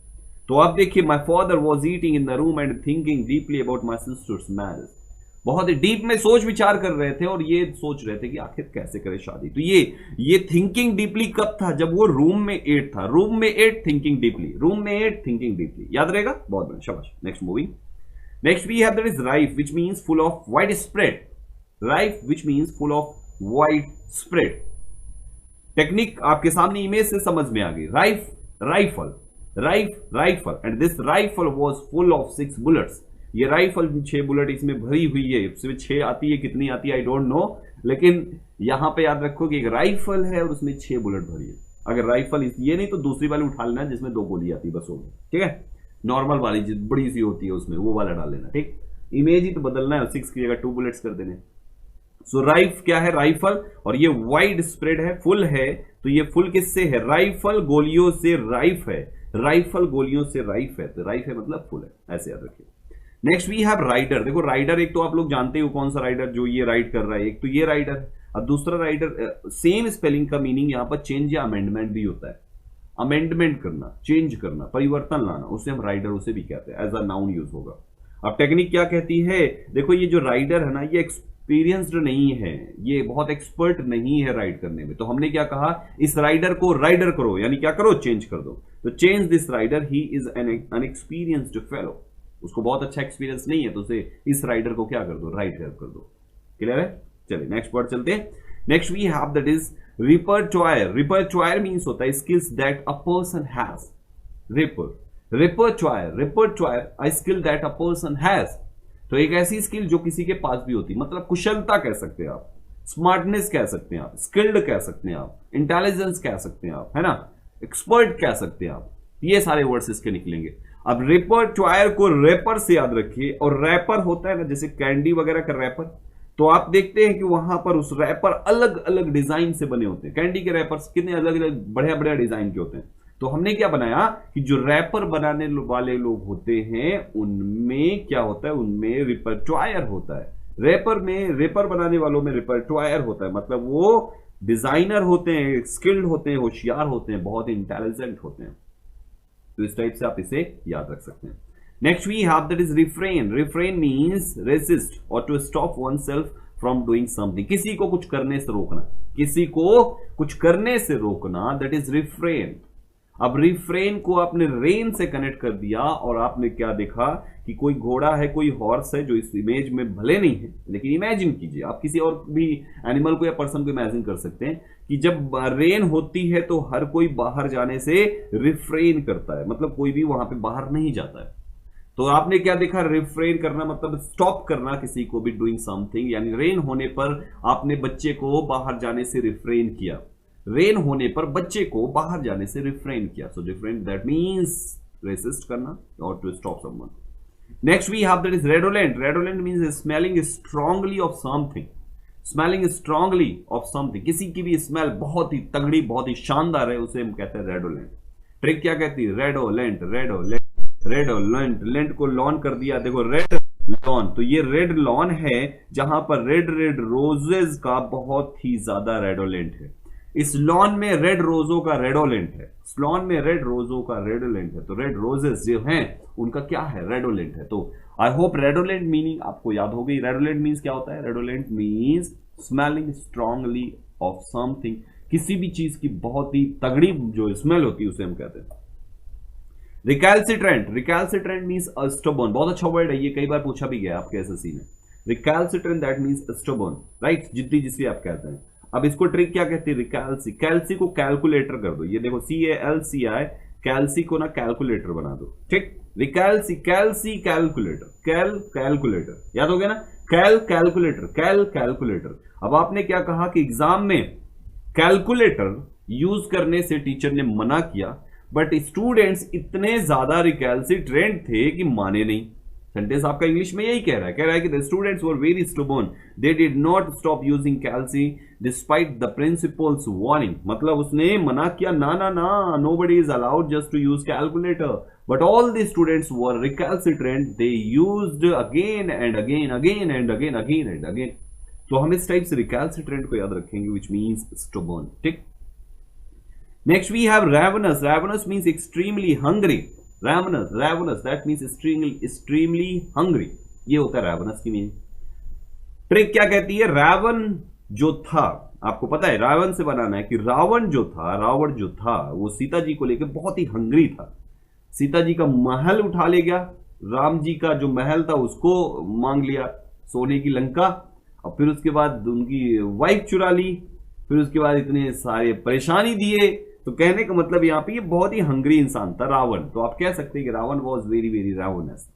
तो आप देखिए, my father was eating in the room and thinking deeply about my sisters marriage. बहुत ही डीप में सोच विचार कर रहे थे और ये सोच रहे थे कि आखिर कैसे करें शादी। तो ये थिंकिंग डीपली कब था? जब वो रूम में एट था। रूम में एट, थिंकिंग डीपली, रूम में एट, थिंकिंग डीपली। याद रहेगा? बहुत बढ़िया, शाबाश। Next moving. Next we have that is rife, which means full of wide spread. Rife which means full of wide spread. Technique आपके सामने इमेज से समझ में आ गई। Rife, rifle, rifle and this rifle was full of 6 bullets. ये राइफल 6 बुलेट इसमें भरी हुई है। इसमें 6 आती है, कितनी आती है आई डोंट नो, लेकिन यहां पे याद रखो कि एक राइफल है और उसमें 6 बुलेट भरी है। अगर राइफल ये नहीं तो दूसरी वाली उठा लेना जिसमें 2 गोली आती है, बस हो गई। ठीक है, नॉर्मल वाली जो बड़ी सी होती है उसमें वो वाला डाल लेना। ठीक, इमेज ही तो बदलना है, 6 की जगह 2 बुलेट्स कर देने। सो राइफ क्या है? राइफल। और ये वाइड स्प्रेड है, फुल है, तो ये फुल किससे है? राइफल गोलियों से राइफ है, राइफल गोलियों से राइफ है, तो राइफ है मतलब फुल है, ऐसे याद रखिए। Next we have rider. देखो राइडर एक तो आप लोग जानते हो कौन सा राइडर, जो ये राइड कर रहा है, एक तो ये राइडर है और दूसरा राइडर। सेम स्पेलिंग का मीनिंग यहां पर चेंज या अमेंडमेंट भी होता है। अमेंडमेंट करना, चेंज करना, परिवर्तन लाना, उसे हम राइडर उसे भी कहते हैं, एज अ नाउन यूज होगा। अब टेक्निक क्या कहती है? देखो ये जो राइडर है ना, ये एक्सपीरियंस्ड नहीं है, ये बहुत एक्सपर्ट नहीं है राइड करने में। तो हमने क्या कहा? इस राइडर को राइडर करो, यानी क्या करो? चेंज कर दो। तो change this rider, he is an inexperienced fellow. उसको बहुत अच्छा एक्सपीरियंस नहीं है, तो उसे इस राइडर को क्या कर दो? राइट हेल्प कर दो। क्लियर है? चलिए नेक्स्ट वर्ड चलते हैं। Next we have that is repertoire. Repertoire means होता है skills that a person has. Repertoire a skill that a person has. तो एक ऐसी स्किल जो किसी के पास भी होती, मतलब कुशलता कह सकते हैं आप, स्मार्टनेस कह सकते हैं आप, स्किल्ड कह सकते हैं आप, इंटेलिजेंस कह सकते हैं आप, है ना, एक्सपर्ट कह सकते हैं आप। ये सारे वर्ड्स इसके निकलेंगे। अब रिपर्टोयर को रैपर से याद रखिए, और रैपर होता है ना जैसे कैंडी वगैरह का रैपर, तो आप देखते हैं कि वहां पर उस रैपर अलग अलग डिजाइन से बने होते हैं। कैंडी के रैपर्स कितने अलग अलग बढ़िया बढ़िया डिजाइन के होते हैं। तो हमने क्या बनाया कि जो रैपर बनाने वाले लोग होते हैं उनमें क्या होता है? उनमें रिपर्टोयर होता है। रैपर बनाने वालों में रिपर्टोयर होता है, मतलब वो डिजाइनर होते हैं, स्किल्ड होते हैं, होशियार होते हैं, बहुत इंटेलिजेंट होते हैं। तो इस टाइप से आप इसे याद रख सकते हैं। Next we have that is refrain. Refrain means resist और to stop oneself from doing something. किसी को कुछ करने से रोकना, किसी को कुछ करने से रोकना, दैट इज रिफ्रेन। अब रिफ्रेन को आपने रेन से कनेक्ट कर दिया और आपने क्या देखा कि कोई घोड़ा है, कोई हॉर्स है, जो इस इमेज में भले नहीं है, लेकिन इमेजिन कीजिए, आप किसी और भी एनिमल को या पर्सन को इमेजिन कर सकते हैं कि जब रेन होती है तो हर कोई बाहर जाने से रिफ्रेन करता है, मतलब कोई भी वहां पे बाहर नहीं जाता है। तो आपने क्या देखा, रिफ्रेन करना मतलब स्टॉप करना किसी को भी डूइंग समथिंग, यानी रेन होने पर आपने बच्चे को बाहर जाने से रिफ्रेन किया, रेन होने पर बच्चे को बाहर जाने से रिफ्रेन किया। So refrain that means resist करना और to stop someone. Next we have that is redolent. Redolent means smelling strongly of something, smelling strongly of something, किसी की भी स्मेल बहुत ही तगड़ी, बहुत ही शानदार है, उसे हम कहते हैं रेडोलेंट। ट्रिक क्या कहती है, रेडोलेंट, रेडोलेंट, रेडोलेंट, लेंट को लॉन कर दिया, देखो रेड लॉन, तो ये रेड लॉन है जहां पर रेड रेड रोजेज का बहुत ही ज्यादा रेडोलेंट है। इस लॉन में रेड रोजों का रेडोलेंट है, इस लॉन में रेड रोजों का रेडोलेंट है, तो रेड रोजेस जो हैं उनका क्या है, रेडोलेंट है। तो आई होप रेडोलेंट मीनिंग आपको याद हो गई। रेडोलेंट मीन्स क्या होता है, redolent means smelling strongly of something, किसी भी चीज की बहुत ही तगड़ी जो स्मेल होती है उसे हम कहते हैं। रिकैल्सिट्रेंट, रिकैल्सिट्रेंट मींस स्टबर्न, बहुत अच्छा वर्ड है ये, कई बार पूछा भी गया आपके एसएससी में। Recalcitrant that means stubborn, right, जिद्दी जिसे आप कहते हैं। अब इसको ट्रिक क्या कहती है, रिकैल्सी, कैल्सी को कैलकुलेटर कर दो, ये देखो CALCI, कैल्सी को ना कैलकुलेटर बना दो, ठीक, रिकैल्सी, कैल्सी कैलकुलेटर, कैलकुलेटर, याद हो गया ना, कैलकुलेटर, कैलकुलेटर। अब आपने क्या कहा कि एग्जाम में कैलकुलेटर यूज करने से टीचर ने मना किया, बट स्टूडेंट्स इतने ज्यादा रिकैल्सिट्रेंट थे कि माने नहीं। सेंटेंस आपका इंग्लिश में यही कह रहा है कि the students were very stubborn, they did not stop using calcy despite the principal's warning, मतलब उसने मना किया, ना ना ना, nobody is allowed just to use calculator, but all the students were recalcitrant, they used again and again, again and again, again and again. तो हम इस टाइप से रिकैल्सिट्रेंट को याद रखेंगे, विच मीन्स स्टबर्न, ठीक। Next we have ravenous. Ravenous means extremely hungry. Ravenous, ravenous, that means extremely hungry. ये होता है ravenous की मीनिंग। ट्रिक क्या कहती है, रावण जो था, आपको पता है रावण से बनाना है कि रावण जो था वो सीता जी को लेकर बहुत ही हंग्री था। सीता जी का महल उठा ले गया, राम जी का जो महल था उसको मांग लिया, सोने की लंका, और फिर उसके बाद उनकी वाइफ चुरा ली, फिर उसके बाद इतने सारे परेशानी दिए। तो कहने का मतलब यहाँ पे ये बहुत ही हंग्री इंसान था रावण। तो आप कह सकते हैं कि Ravana was very very ravenous.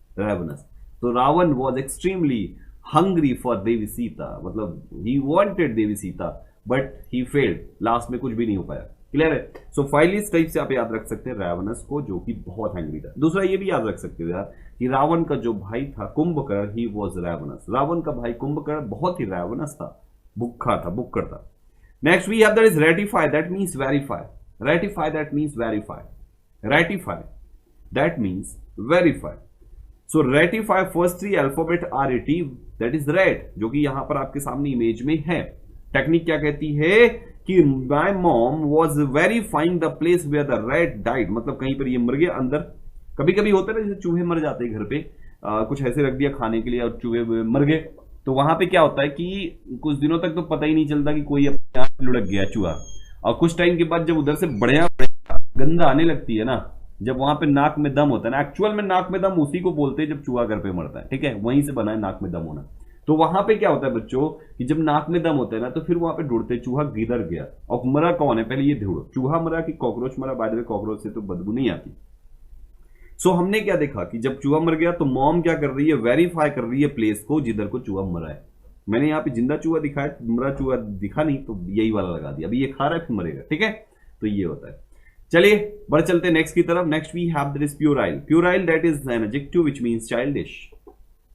तो Ravana was extremely hungry for Devi Sita, मतलब he wanted Devi Sita but he failed, last में कुछ भी नहीं हो पाया। क्लियर है। सो फाइनली इस टाइप से आप याद रख सकते हैं रावणस को, जो कि बहुत हंग्री था। दूसरा ये भी याद रख सकते हो यार कि रावण का जो भाई था कुंभकर्ण, ही वॉज रावणस। रावण का भाई कुंभकर्ण बहुत ही रावणस था, भुक्खा था, भुक्कड़ था। Next we have that is ratify, that means verify. Ratify, that means verify. Ratify, that means verify. So ratify, first three alphabet are AT, that is rat, जो कि यहां पर आपके सामने इमेज में है। टेक्निक क्या कहती है कि my mom was verifying the place where the rat died, मतलब कहीं पर ये मर गया अंदर। कभी कभी होता है ना जैसे चूहे मर जाते हैं घर पे, कुछ ऐसे रख दिया खाने के लिए और चूहे मर गए, तो वहां पे क्या होता है कि कुछ दिनों तक तो पता ही नहीं चलता कि कोई अपने आप लुढ़क गया चूहा, और कुछ टाइम के बाद जब उधर से बढ़िया गंध आने लगती है ना, जब वहां पे नाक में दम होता है ना, एक्चुअल में नाक में दम उसी को बोलते हैं जब चूहा घर पे मरता है, ठीक है, वहीं से बना है नाक में दम होना। तो वहां पे क्या होता है बच्चों कि जब नाक में दम होता है ना, तो फिर वहां पे ढूंढते चूहा किधर गया और मरा कौन है, पहले ये ढूंढो, चूहा मरा कि कॉकरोच मरा। बाय द वे कॉकरोच से तो बदबू नहीं आती। सो हमने क्या देखा कि जब चूहा मर गया तो मॉम क्या कर रही है, वेरीफाई कर रही है प्लेस को जिधर को चूहा मरा है। मैंने यहाँ पे जिंदा चूहा दिखाया, मरा चूहा दिखा नहीं, तो यही वाला लगा दिया। अभी ये खा रहा है फिर मरेगा, ठीक है, तो ये होता है। चलिए बढ़ चलते नेक्स्ट की तरफ। Next we have this puerile. Puerile that is an adjective which means childish.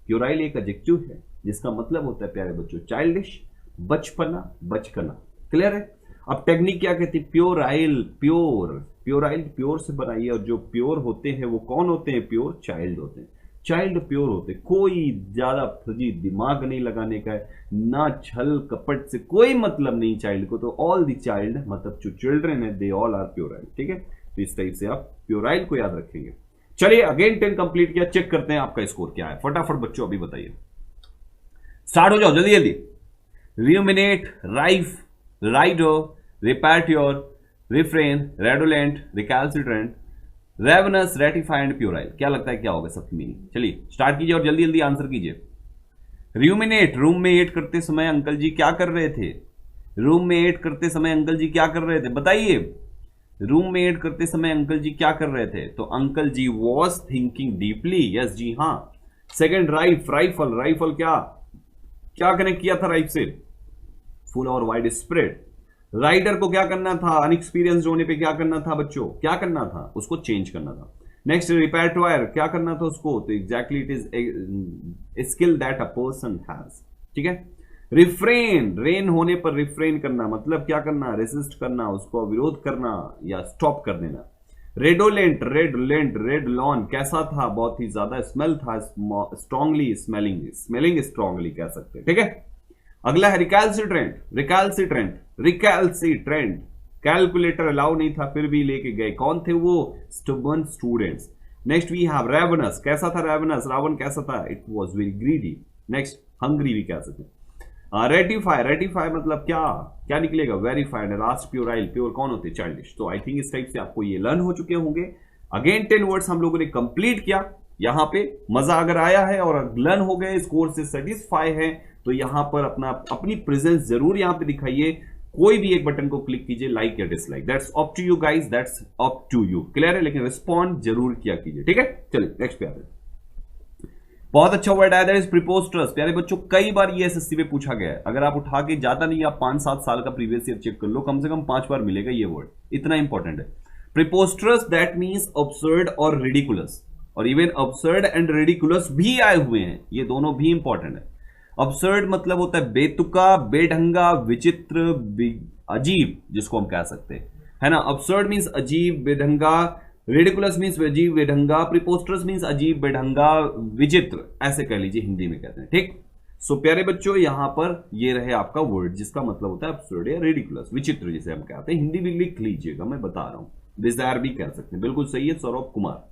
Puerile एक एडजेक्टिव है जिसका मतलब होता है प्यारे बच्चों चाइल्डिश, बचपना, बचकना। क्लियर है। अब टेक्निक क्या कहती है, प्योराइल, प्योराइल प्योर से बनाइए, और जो प्योर होते हैं वो कौन होते हैं, प्योर चाइल्ड होते हैं। चाइल्ड प्योर होते, कोई ज्यादा फजी दिमाग नहीं लगाने का है, ना छल कपट से कोई मतलब नहीं चाइल्ड को। तो ऑल द चाइल्ड मतलब जो चिल्ड्रन है दे ऑल आर प्योराइल, ठीक है। तो इस टाइप से आप प्योराइल को याद रखेंगे। चलिए अगेन 10 कंप्लीट किया, चेक करते हैं आपका स्कोर क्या है। फटाफट बच्चों अभी बताइए, स्टार्ट हो जाओ जल्दी जल्दी। रियूमिनेट, राइफ, राइडो, repertoire, refrain, redolent, recalcitrant, ravenous, ratify and puerile. क्या लगता है क्या होगा सबकी मीनिंग? चलिए स्टार्ट कीजिए और जल्दी जल्दी आंसर कीजिए। रूमिनेट, रूम में एट करते समय अंकल जी क्या कर रहे थे? रूम में एट करते समय अंकल जी क्या कर रहे थे? बताइए, रूम में एट करते समय अंकल जी क्या कर रहे थे? तो uncle ji was thinking deeply. Yes जी हाँ। सेकेंड राइफ, राइफल, राइफल क्या क्या कनेक्ट किया था राइफ से? फुल और वाइड स्प्रेड। राइडर को क्या करना था? अनएक्सपीरियंस्ड होने पे क्या करना था बच्चों? क्या करना था? उसको चेंज करना था। नेक्स्ट रिपेट्वायर, क्या करना था उसको? तो exactly it is skill that a person has. ठीक है। रिफ्रेन, रेन होने पर रिफ्रेन करना मतलब क्या करना? रेसिस्ट करना, उसको विरोध करना या स्टॉप कर देना। रेडोलेंट, रेड लॉन कैसा था? बहुत ही ज्यादा स्मेल था, स्ट्रांगली स्मेलिंग, स्मेलिंग स्ट्रांगली कह सकते हैं। ठीक है। अगला है रिकैल्सिट्रेंट, रिकैल्सिट्रेंट कैलकुलेटर अलाउ नहीं था फिर भी लेके गए। कौन थे वो? Stubborn students. Next we have ravenous, कैसा था रेवनस? रावण कैसा था? It was very greedy. Next hungry भी कह सकते हैं। रेटिफाई, रेटिफाई मतलब क्या क्या निकलेगा? वेरीफाइड। लास्ट प्योराइल, प्योर कौन होते? चाइल्डिश। तो आई थिंक इस टाइप से आपको ये लर्न हो चुके होंगे। अगेन 10 वर्ड्स हम लोगों ने कंप्लीट किया। यहां पे मजा अगर आया है और लर्न हो गए, स्कोर से सेटिस्फाई है, तो यहां पर अपनी प्रेजेंस जरूर यहां पे दिखाइए। कोई भी एक बटन को क्लिक कीजिए, लाइक या dislike, that's up to you guys, that's up to you. Clear है? लेकिन रिस्पॉन्ड जरूर किया कीजिए। ठीक है। चलिए नेक्स्ट पे आते हैं। बहुत अच्छा वर्ड आया, दैट इज प्रीपोस्टरस। प्यारे बच्चों, कई बार ये एसएससी में पूछा गया है। अगर आप उठा के ज्यादा नहीं, आप 5-7 साल का प्रीवियस ईयर चेक कर लो, कम से कम 5 बार मिलेगा ये वर्ड, इतना इंपॉर्टेंट है। प्रीपोस्टरस दैट मीन्स अब्सर्ड और रिडिकुलस, और इवन अब्सर्ड एंड रिडिकुलस भी आए हुए हैं, ये दोनों भी इंपॉर्टेंट है। अब्सर्ड मतलब होता है बेतुका, बेढंगा, विचित्र, अजीब, जिसको हम कह सकते हैं, है ना। अब्सर्ड मीन्स अजीब, बेढंगा, रेडिकुलस मीन्स अजीब बेढंगा, प्रीपोस्टरस मीन्स अजीब बेढंगा, विचित्र, ऐसे कह लीजिए, हिंदी में कहते हैं। ठीक। सो प्यारे बच्चों, यहां पर ये रहे आपका वर्ड जिसका मतलब होता है अब्सर्ड या रेडिकुलस, विचित्र जिसे हम कहते हैं। हिंदी भी लिख लीजिएगा, मैं बता रहा हूं। डिजायर भी कह सकते हैं, बिल्कुल सही है सौरभ कुमार।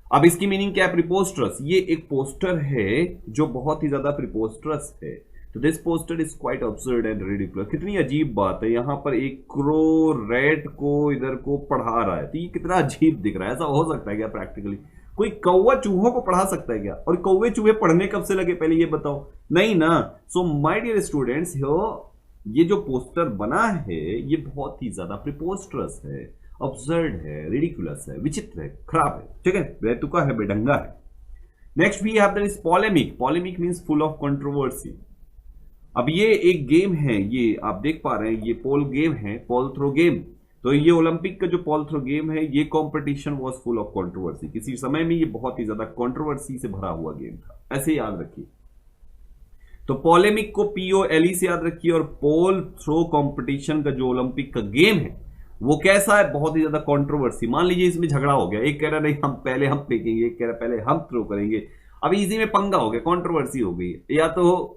अब इसकी मीनिंग क्या है? प्रीपोस्टरस, ये एक पोस्टर है जो बहुत ही ज्यादा प्रीपोस्टरस है। तो this poster is quite absurd and ridiculous. कितनी अजीब बात है, यहां पर एक क्रो रैट को इधर को पढ़ा रहा है, तो ये कितना अजीब दिख रहा है। ऐसा हो सकता है क्या प्रैक्टिकली? कोई कौवा चूहों को पढ़ा सकता है क्या? और कौवे चूहे पढ़ने कब से लगे, पहले ये बताओ। नहीं ना। सो माय डियर स्टूडेंट्स, ये जो पोस्टर बना है ये बहुत ही ज्यादा प्रीपोस्टरस है, अब्सर्ड है, रिडिकुलस है, विचित्र है, खराब है। ठीक है। बेतुका है, बेढंगा है। Next we have this polemic. Polemic means full of controversy. अब ये एक गेम है, ये आप देख पा रहे हैं, ये पोल गेम है, पोल थ्रो गेम। तो ये ओलंपिक का जो पोल थ्रो गेम है, ये competition was full of controversy. किसी समय में ये बहुत ही ज्यादा कंट्रोवर्सी से भरा हुआ गेम था, ऐसे याद रखिए। तो पॉलेमिक को POLE से याद रखिए, और पोल थ्रो कंपटीशन का जो ओलंपिक का गेम है वो कैसा है? बहुत ही ज्यादा कंट्रोवर्सी। मान लीजिए इसमें झगड़ा हो गया, एक कह रहा नहीं हम फेंकेंगे, एक कह रहा पहले हम थ्रो करेंगे। अब इसी में पंगा हो गया, कंट्रोवर्सी हो गई, या तो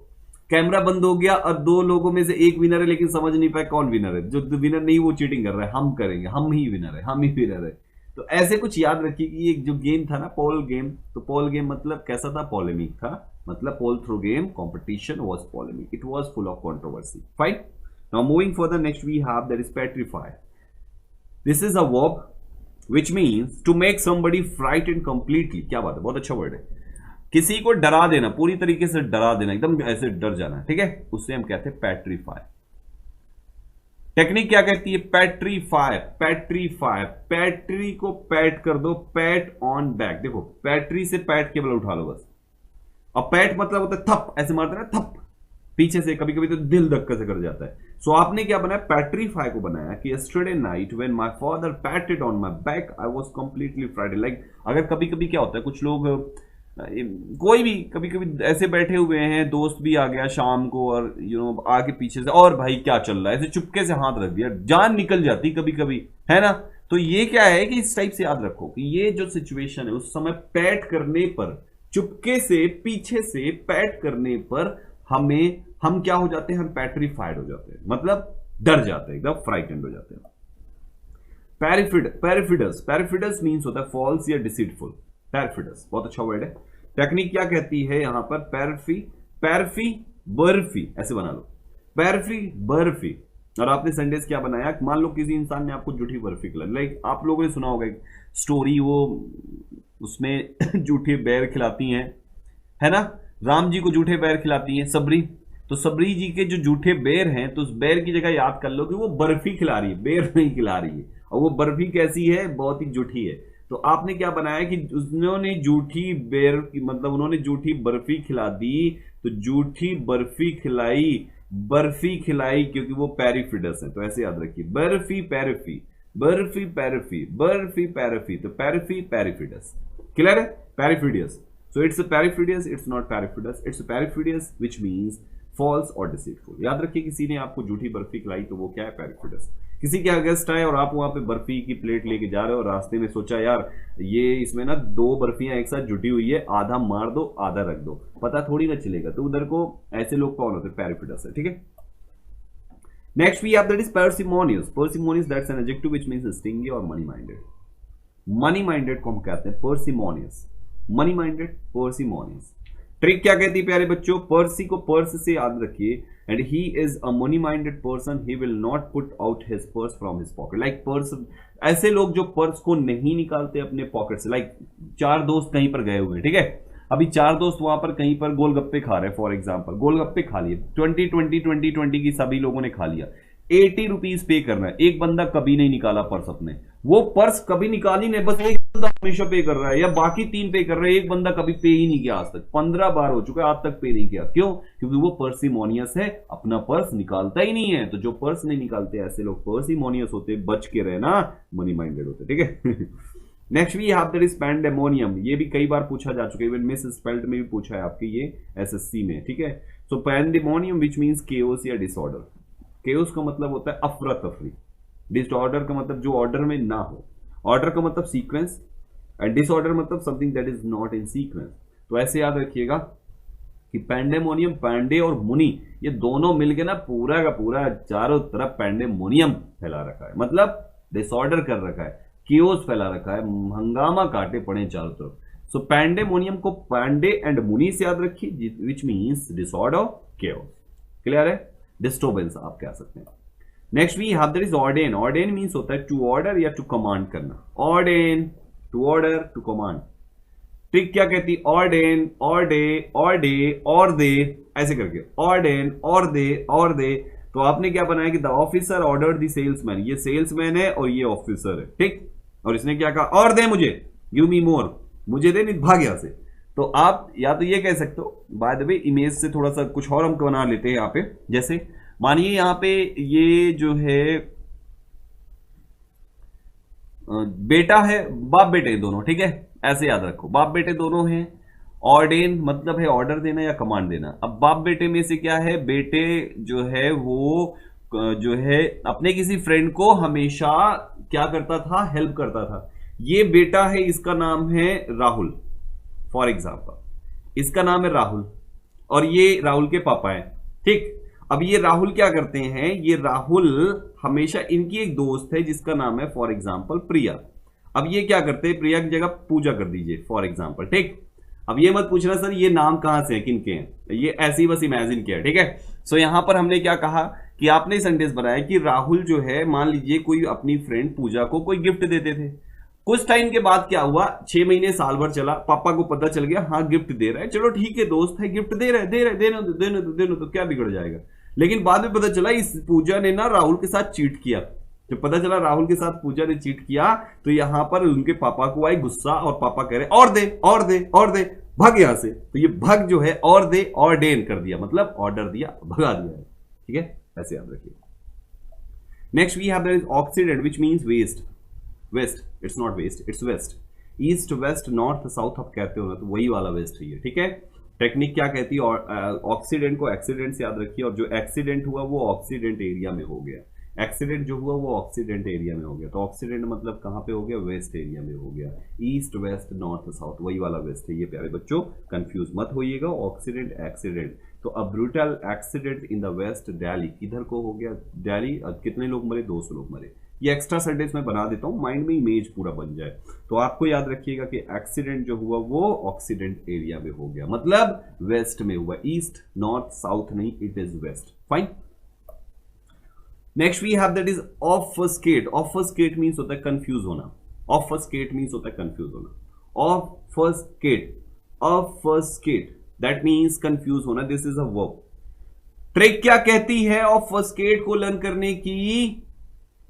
कैमरा बंद हो गया और 2 लोगों में से एक विनर है लेकिन समझ नहीं पाए कौन विनर है। जो विनर नहीं वो चीटिंग कर रहा है, हम करेंगे, हम ही विनर है, हम ही विनर है। तो ऐसे कुछ याद रखिए कि एक जो गेम था ना पोल गेम, तो पोल गेम मतलब कैसा था? पॉलेमिक था। मतलब pole throw game competition was polemic, it was full of controversy. Fine. Now moving further, next we have that is petrify. This is a verb which means to make somebody frightened completely. क्या बात है, बहुत अच्छा वर्ड है। किसी को डरा देना, पूरी तरीके से डरा देना, एकदम ऐसे डर जाना। ठीक है। उससे हम कहते हैं पेट्रीफाई। टेक्निक क्या कहती है? पेट्रीफाई, पेट्रीफाई, पैट्री को पैट कर दो, पैट ऑन बैक। देखो पैट्री से पैट केवल उठा लो बस। अब पैट मतलब होता है थप, ऐसे मारते ना थप पीछे से, कभी कभी तो दिल धक्का से कर जाता है। सो आपने क्या बनाया? पेट्रीफाई को बनाया कि yesterday night when my father पैटेड on my back I was completely frightened. Like अगर कभी कभी क्या होता है, कुछ लोग कोई भी कभी कभी ऐसे बैठे हुए हैं, दोस्त भी आ गया शाम को और आगे पीछे से, और भाई क्या चल रहा है, ऐसे चुपके से हाथ रख दिया, जान निकल जाती कभी कभी, है ना। तो ये क्या है कि इस टाइप से याद रखो कि ये जो सिचुएशन है उस समय पैट करने पर, चुपके से पीछे से पैट करने पर हम क्या हो जाते हैं? हम पेट्रीफाइड हो जाते हैं, मतलब डर जाते हैं, एकदम फ्राइटेंड हो जाते हैं। पैरिफिडस, पैरिफिडस मीन्स होता है फॉल्स या डिसीटफुल। पैरिफिडस बहुत अच्छा वर्ड है। टेक्निक क्या कहती है यहां पर? पैरफी, पैरफी, बर्फी, ऐसे बना लो। पैरफी, बर्फी, और आपने संडेज क्या बनाया, मान लो किसी इंसान ने आपको जूठी बर्फी खिलाई, लाइक आप लोगों ने सुना होगा एक स्टोरी, वो उसमें जूठे बैर खिलाती हैं, है ना, राम जी को जूठे बैर खिलाती हैं सबरी, तो सबरी जी के जो जूठे बैर हैं, तो उस बैर की जगह याद कर लो कि वो बर्फी खिला रही है, बैर नहीं खिला रही है, और वो बर्फी कैसी है, बहुत ही जूठी है। तो आपने क्या बनाया कि उन्होंने जूठी बैर की, मतलब उन्होंने जूठी बर्फी खिला दी, तो जूठी बर्फी खिलाई, बर्फी खिलाई, क्योंकि वो पेरिफिडस है, तो ऐसे याद रखिए, बर्फी पैरफी, बर्फी पैरफी, बर्फी पैरफी, तो पैरफी पेरिफिडस, क्लियर है, पेरिफिडियस। So it's a perifidious, it's not perfidious, it's a perifidious which means false or deceitful। याद रखिए किसी ने आपको झूठी बर्फी खिलाई तो वो क्या है, perifidious। किसी के गेस्ट आए और आप वहां पे बर्फी की प्लेट लेके जा रहे हो और रास्ते में सोचा यार ये इसमें ना 2 बर्फियां एक साथ जुटी हुई है, आधा मार दो आधा रख दो, पता थोड़ी ना चलेगा, तो उधर को ऐसे लोग कौन होते हैं, perifidious है, ठीक है। Next we have that is parsimonious। parsimonious that's an adjective which means stingy और मनी माइंडेड। मनी माइंडेड को हम कहते हैं parsimonious, money minded, parsimonious. Trick क्या कहती है प्यारे बच्चों, पर्सी को पर्स से याद रखिए, and he is a money minded person, he will not put out his purse from his pocket. Like purse, ऐसे लोग जो पर्स को नहीं निकालते अपने पॉकेट से, लाइक 4 दोस्त कहीं पर गए हुए हैं, ठीक है, अभी 4 दोस्त वहां पर कहीं पर गोलगप्पे खा रहे हैं, फॉर एग्जाम्पल गोलगप्पे खा लिए, 2020 की सभी लोगों ने खा लिया, 80 रुपीज पे करना है, एक बंदा कभी नहीं निकाला पर्स अपने, वो पर्स कभी निकाल ही नहीं, बस एक बंदा हमेशा पे कर रहा है, या बाकी 3 पे कर रहे हैं, एक बंदा कभी पे ही नहीं किया आज तक, 15 बार हो चुका है आज तक पे नहीं किया, क्यों, क्योंकि वो पर्सिमोनियस है, अपना पर्स निकालता ही नहीं है। तो जो पर्स नहीं निकालते ऐसे लोग पर्सिमोनियस होते, बच के रहना, मनी माइंडेड होते, ठीक है। Next we have that is pandemonium. ये भी कई बार पूछा जा चुका है, इवन मिस स्पेल्ट में भी पूछा है आपके ये एसएससी में, ठीक है। सो पैंडेमोनियम विच मींस केओस या डिसऑर्डर। केओस का मतलब होता है अफरा तफरी, डिसऑर्डर का मतलब जो ऑर्डर में ना हो, ऑर्डर का मतलब सीक्वेंस, एंड डिसऑर्डर मतलब something that is not in sequence. तो ऐसे याद रखिएगा कि पैंडेमोनियम, पैंडे और मुनि, ये दोनों मिलके ना पूरा का पूरा चारों तरफ पैंडेमोनियम फैला रखा है, मतलब डिसऑर्डर कर रखा है, केओस फैला रखा है, हंगामा काटे पड़े चारों तरफ। सो पैंडेमोनियम को पैंडे एंड मुनि से याद रखिए, which means disorder, chaos, clear है, डिस्टर्बेंस आप कह सकते हैं। Next we have there is ordain. Ordain means होता है टू ऑर्डर या टू कमांड करना, ordain, to order, to command. Trick क्या कहती, ऑर्डेन, ऑर्डे, ऑर्डे, और दे, ऐसे करके ऑर्डेन, और दे, और दे। तो आपने क्या बनाया कि the officer ordered the salesman, ये सेल्समैन है और ये ऑफिसर है, ठीक, और इसने क्या कहा, और दे मुझे, गिव मी मोर, मुझे दे, नहीं भाग यहां से। तो आप या तो ये कह सकते हो, बाय द वे इमेज से थोड़ा सा कुछ और हम बना लेते हैं यहाँ पे, जैसे मानिए यहाँ पे ये जो है बेटा है, बाप बेटे दोनों, ठीक है, ऐसे याद रखो, बाप बेटे दोनों हैं। ऑर्डेन मतलब है ऑर्डर देना या कमांड देना। अब बाप बेटे में से क्या है, बेटे जो है वो जो है अपने किसी फ्रेंड को हमेशा क्या करता था, हेल्प करता था। ये बेटा है, इसका नाम है राहुल, फॉर एग्जाम्पल इसका नाम है राहुल, और ये राहुल के पापा हैं, ठीक। अब ये राहुल क्या करते हैं, ये राहुल हमेशा इनकी एक दोस्त है जिसका नाम है फॉर एग्जाम्पल प्रिया। अब ये क्या करते हैं, प्रिया की जगह पूजा कर दीजिए फॉर एग्जाम्पल, ठीक। अब ये मत पूछना सर ये नाम कहां से है, किनके हैं, ये ऐसे ही बस इमेजिन किया, ठीक है। सो यहां पर हमने क्या कहा कि आपने सेंटेंस बनाया कि राहुल जो है, मान लीजिए कोई अपनी फ्रेंड पूजा को कोई गिफ्ट देते थे, कुछ टाइम के बाद क्या हुआ, 6 महीने साल भर चला, पापा को पता चल गया हाँ गिफ्ट दे रहा है, चलो ठीक है दोस्त है, गिफ्ट दे रहे देने तो क्या बिगड़ जाएगा। लेकिन बाद में पता चला इस पूजा ने ना राहुल के साथ चीट किया। जब पता चला राहुल के साथ पूजा ने चीट किया, तो यहां पर उनके पापा को आई गुस्सा, और पापा कह रहे और दे, और दे, और दे, भाग यहां से। तो ये भाग जो है और दे, ऑर्डेन कर दिया, मतलब ऑर्डर दिया, भगा दिया, ठीक है, ऐसे याद रखिए। Next we have there is occident which means west. West, it's not waste, it's west. East west north south आप कहते हो ना, तो वही वाला वेस्ट है ये, ठीक है। टेक्निक क्या कहती है, ऑक्सीडेंट को एक्सीडेंट से याद रखिए, और जो एक्सीडेंट हुआ वो ऑक्सीडेंट एरिया में हो गया, एक्सीडेंट जो हुआ वो ऑक्सीडेंट एरिया में हो गया। तो ऑक्सीडेंट मतलब कहां पे हो गया, वेस्ट एरिया में हो गया। ईस्ट वेस्ट नॉर्थ साउथ वही वाला वेस्ट है ये, प्यारे बच्चों कंफ्यूज मत होइएगा। ऑक्सीडेंट एक्सीडेंट, तो a brutal accident in the west Delhi, किधर को हो गया, दिल्ली। कितने लोग मरे, 200 लोग मरे। ये एक्स्ट्रा सेंटेंस में बना देता हूं, माइंड में इमेज पूरा बन जाए। तो आपको याद रखिएगा कि एक्सीडेंट जो हुआ वो ऑक्सीडेंट एरिया में हो गया, मतलब वेस्ट में हुआ, ईस्ट नॉर्थ साउथ नहीं, it is west, fine. Next we have that is obfuscate. Obfuscate means होता है कंफ्यूज होना। ऑफस्केट मींस होता है कंफ्यूज होना। ऑफस्केट दैट मींस कंफ्यूज होना। This is a verb. Trick क्या कहती है ऑफस्केट को लर्न करने की?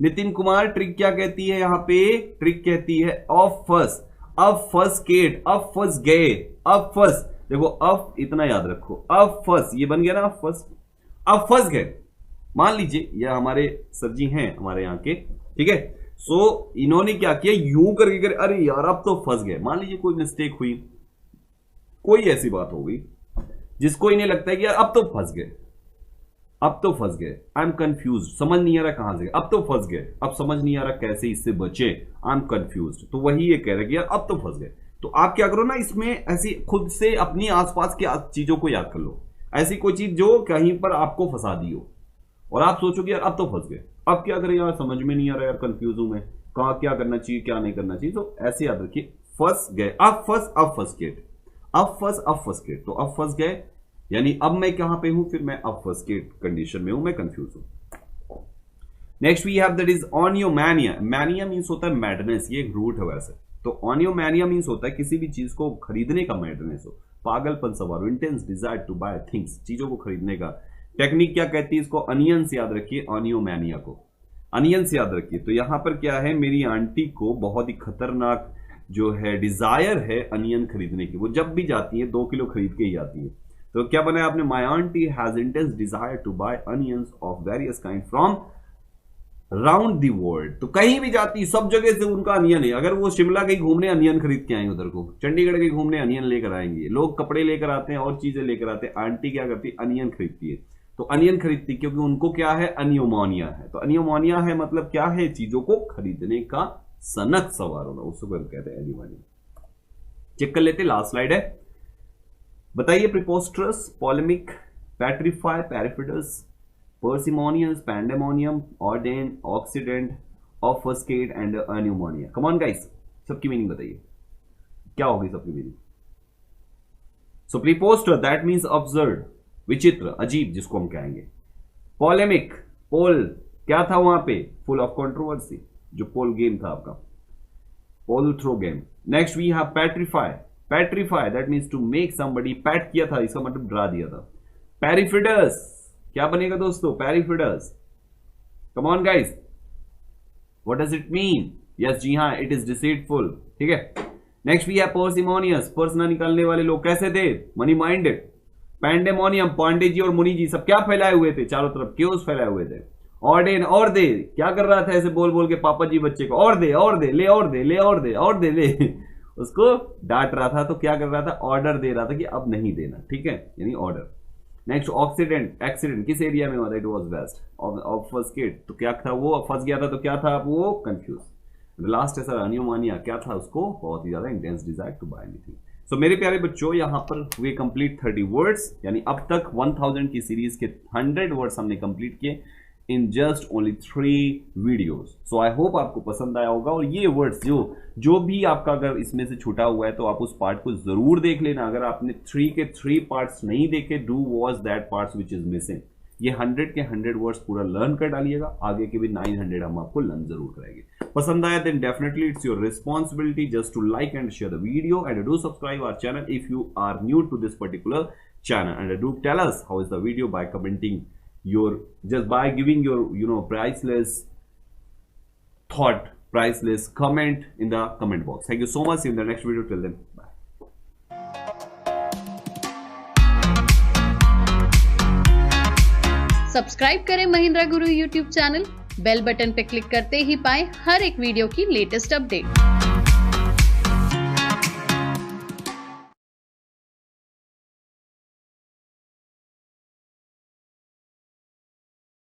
नितिन कुमार, ट्रिक क्या कहती है यहां पे? ट्रिक कहती है ऑफस्केट। अब फंस गए, अब फंस, देखो अब इतना याद रखो, अब फंस, ये बन गया ना फंस, अब फंस गए। मान लीजिए ये हमारे सर जी हैं हमारे यहाँ के, ठीक है। सो इन्होंने क्या किया, यूं करके करे, अरे यार अब तो फंस गए। मान लीजिए कोई मिस्टेक हुई, कोई ऐसी बात हो गई जिसको इन्हें लगता है कि यार अब तो फंस गए, अब तो फंस गए, आई एम कंफ्यूज, समझ नहीं आ रहा कहां से, अब तो फंस गए, अब समझ नहीं आ रहा कैसे इससे बचे, आई एम कंफ्यूज। तो वही ये कह रहे कि यार अब तो फंस गए। तो आप क्या करो ना, इसमें ऐसी खुद से अपनी आसपास की चीजों को याद कर लो, ऐसी कोई चीज जो कहीं पर आपको फंसा दी हो और आप सोचो कि यार अब तो फंस गए, अब क्या करें यार, समझ में नहीं आ रहा यार, कंफ्यूज हूं मैं, कहा क्या करना चाहिए क्या नहीं करना चाहिए। तो ऐसे याद रखिए, फंस गए, अब फंस, अब फंसकेट, अब फंस, अब फंसकेट। तो अब फंस गए यानी अब मैं कहां पे हूं, फिर मैं अब फंसकेट कंडीशन में हूं, मैं कंफ्यूज हूं। Next we have that is oniomania. Mania means होता है मैडनेस, ये एक रूट है वैसे। तो ऑनियोमैनिया मींस होता है किसी भी चीज को खरीदने का मैडनेस हो, पागलपन सवार हो, intense desire to buy things, चीजों को खरीदने का। टेक्निक क्या कहती है इसको? अनियंस याद रखिए, ऑनियोमैनिया को अनियंस याद रखिए। तो यहां पर क्या है, मेरी आंटी को बहुत ही खतरनाक जो है डिजायर है अनियन खरीदने की। वो जब भी जाती है 2 किलो खरीद के ही आती है। तो क्या बनाया आपने? My aunty has intense desire to buy onions of various kind from round the world. तो कहीं भी जाती, सब जगह से उनका अनियन है। अगर वो शिमला गई घूमने, अनियन खरीद के आएंगे, उधर को चंडीगढ़ गई घूमने, अनियन लेकर आएंगे। लोग कपड़े लेकर आते हैं और चीजें लेकर आते हैं, आंटी क्या करती है? अनियन खरीदती है। तो अनियन खरीदती क्योंकि उनको क्या है? अनियोमोनिया है। तो अनियोमोनिया है मतलब क्या है? चीजों को खरीदने का सनक सवार होना, उसको कहते हैं एनियोमोनिया। चेक कर लेते, लास्ट स्लाइड है। बताइए, preposterous, polemic, petrify, perfidious, parsimonious, pandemonium, ordain, occident, obfuscate and oniomania. Come on guys, सबकी मीनिंग बताइए, क्या होगी सबकी meaning? So preposterous that means absurd, विचित्र, अजीब, जिसको हम कहेंगे। पॉलेमिक, पोल, क्या था वहां पे? फुल ऑफ कंट्रोवर्सी, जो पोल गेम था आपका, पोल throw game. Next we have petrify. Petrify that means to make somebody, पैट किया था, इसका मतलब डरा दिया था। पैरिफिडस, क्या बनेगा दोस्तों? Perfidious. Come on guys, what does it mean? Yes जी हाँ, इट इज डिसीटफुल, ठीक है। Next we have parsimonious, purse ना निकालने वाले लोग कैसे थे? Money minded. Pandemonium, Pandey ji और मुनि जी सब क्या फैलाए हुए थे? चारों तरफ क्योस फैलाए हुए थे। ऑर्डेन, और दे, क्या कर रहा था ऐसे बोल बोल के पापा जी बच्चे को? और दे, और दे, ले, और दे, ले, और दे, और दे, ले। उसको डांट रहा था, तो क्या कर रहा था? ऑर्डर दे रहा था कि अब नहीं देना, ठीक है, यानी ऑर्डर। नेक्स्ट ऑक्सीडेंट, एक्सीडेंट किस एरिया में हुआ था? It was waste. ऑफस्केट, तो क्या था? वो फंस गया था, तो क्या था? वो कंफ्यूज। लास्ट है सर अनियोमोनिया, क्या था उसको? बहुत ही ज्यादा intense desire to buy anything. So मेरे प्यारे बच्चों, यहां पर हुए कंप्लीट 30 वर्ड्स, यानी अब तक 1000 की सीरीज के 100 वर्ड्स हमने कंप्लीट किए in just only 3 videos. So I hope आपको पसंद आया होगा। और ये वर्ड्स जो भी आपका अगर इसमें से छूटा हुआ है तो आप उस पार्ट को जरूर देख लेना। अगर आपने 3 के 3 पार्ट्स नहीं देखे, do watch that parts which is missing. ये 100 के 100 वर्ड्स पूरा लर्न कर डालिएगा, आगे के भी 900 हम आपको लर्न जरूर कराएंगे। पसंद आया then definitely it's your responsibility just to like and share the video and do subscribe our channel if you are new to this particular channel, and do tell us how is the video by commenting your, just by giving your priceless thought, priceless comment in the comment box. Thank you so much. See you in the next video. Till then, bye. Subscribe करें महिंद्रा गुरु YouTube चैनल, बेल बटन पे क्लिक करते ही पाएं हर एक वीडियो की लेटेस्ट अपडेट।